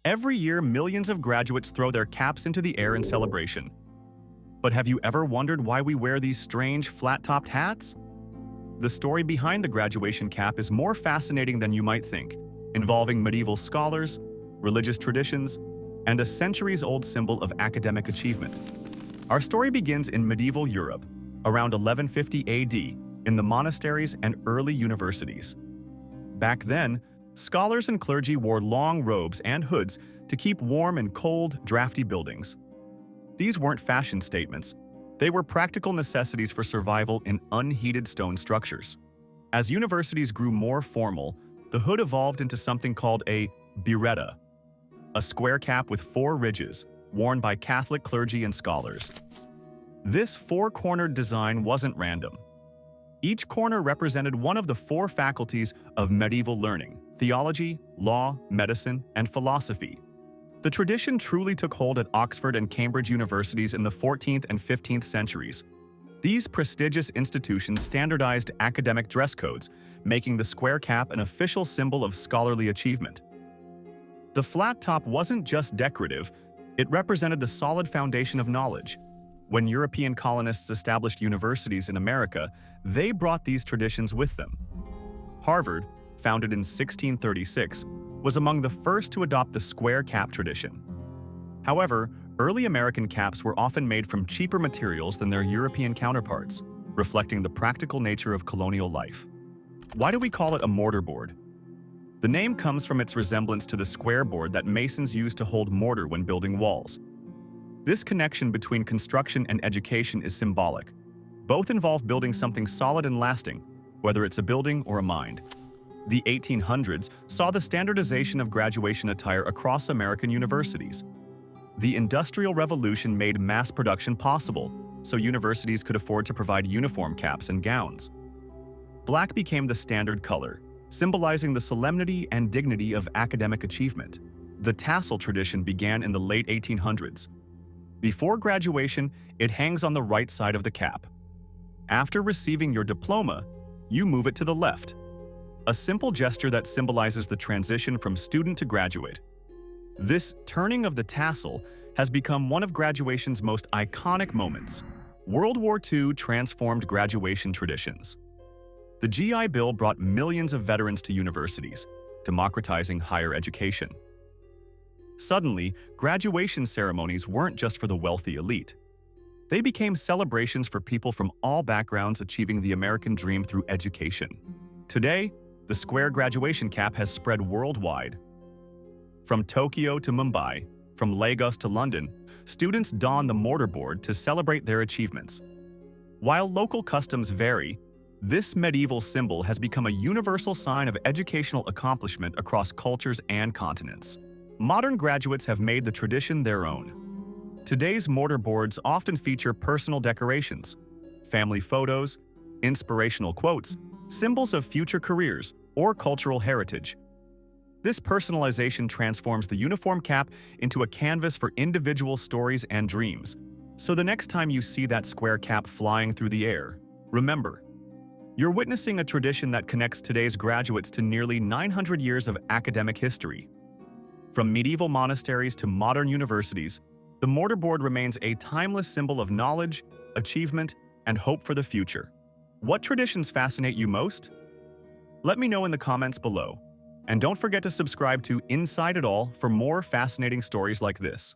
Every year, millions of graduates throw their caps into the air in celebration. But have you ever wondered why we wear these strange, flat-topped hats? The story behind the graduation cap is more fascinating than you might think, involving medieval scholars, religious traditions, and a centuries-old symbol of academic achievement. Our story begins in medieval Europe, around 1150 AD, in the monasteries and early universities. Back then, scholars and clergy wore long robes and hoods to keep warm in cold, drafty buildings. These weren't fashion statements. They were practical necessities for survival in unheated stone structures. As universities grew more formal, the hood evolved into something called a biretta, a square cap with 4 ridges, worn by Catholic clergy and scholars. This 4-cornered design wasn't random. Each corner represented one of the 4 faculties of medieval learning: theology, law, medicine, and philosophy. The tradition truly took hold at Oxford and Cambridge universities in the 14th and 15th centuries. These prestigious institutions standardized academic dress codes, making the square cap an official symbol of scholarly achievement. The flat top wasn't just decorative, it represented the solid foundation of knowledge. When European colonists established universities in America, they brought these traditions with them. Harvard, founded in 1636, was among the first to adopt the square cap tradition. However, early American caps were often made from cheaper materials than their European counterparts, reflecting the practical nature of colonial life. Why do we call it a mortarboard? The name comes from its resemblance to the square board that masons use to hold mortar when building walls. This connection between construction and education is symbolic. Both involve building something solid and lasting, whether it's a building or a mind. The 1800s saw the standardization of graduation attire across American universities. The Industrial Revolution made mass production possible, so universities could afford to provide uniform caps and gowns. Black became the standard color, symbolizing the solemnity and dignity of academic achievement. The tassel tradition began in the late 1800s. Before graduation, it hangs on the right side of the cap. After receiving your diploma, you move it to the left. A simple gesture that symbolizes the transition from student to graduate. This turning of the tassel has become one of graduation's most iconic moments. World War II transformed graduation traditions. The GI Bill brought millions of veterans to universities, democratizing higher education. Suddenly, graduation ceremonies weren't just for the wealthy elite. They became celebrations for people from all backgrounds achieving the American dream through education. Today, the square graduation cap has spread worldwide. From Tokyo to Mumbai, from Lagos to London, students don the mortarboard to celebrate their achievements. While local customs vary, this medieval symbol has become a universal sign of educational accomplishment across cultures and continents. Modern graduates have made the tradition their own. Today's mortarboards often feature personal decorations, family photos, inspirational quotes, symbols of future careers, or cultural heritage. This personalization transforms the uniform cap into a canvas for individual stories and dreams. So the next time you see that square cap flying through the air, remember, you're witnessing a tradition that connects today's graduates to nearly 900 years of academic history. From medieval monasteries to modern universities, the mortarboard remains a timeless symbol of knowledge, achievement, and hope for the future. What traditions fascinate you most? Let me know in the comments below. And don't forget to subscribe to Inside It All for more fascinating stories like this.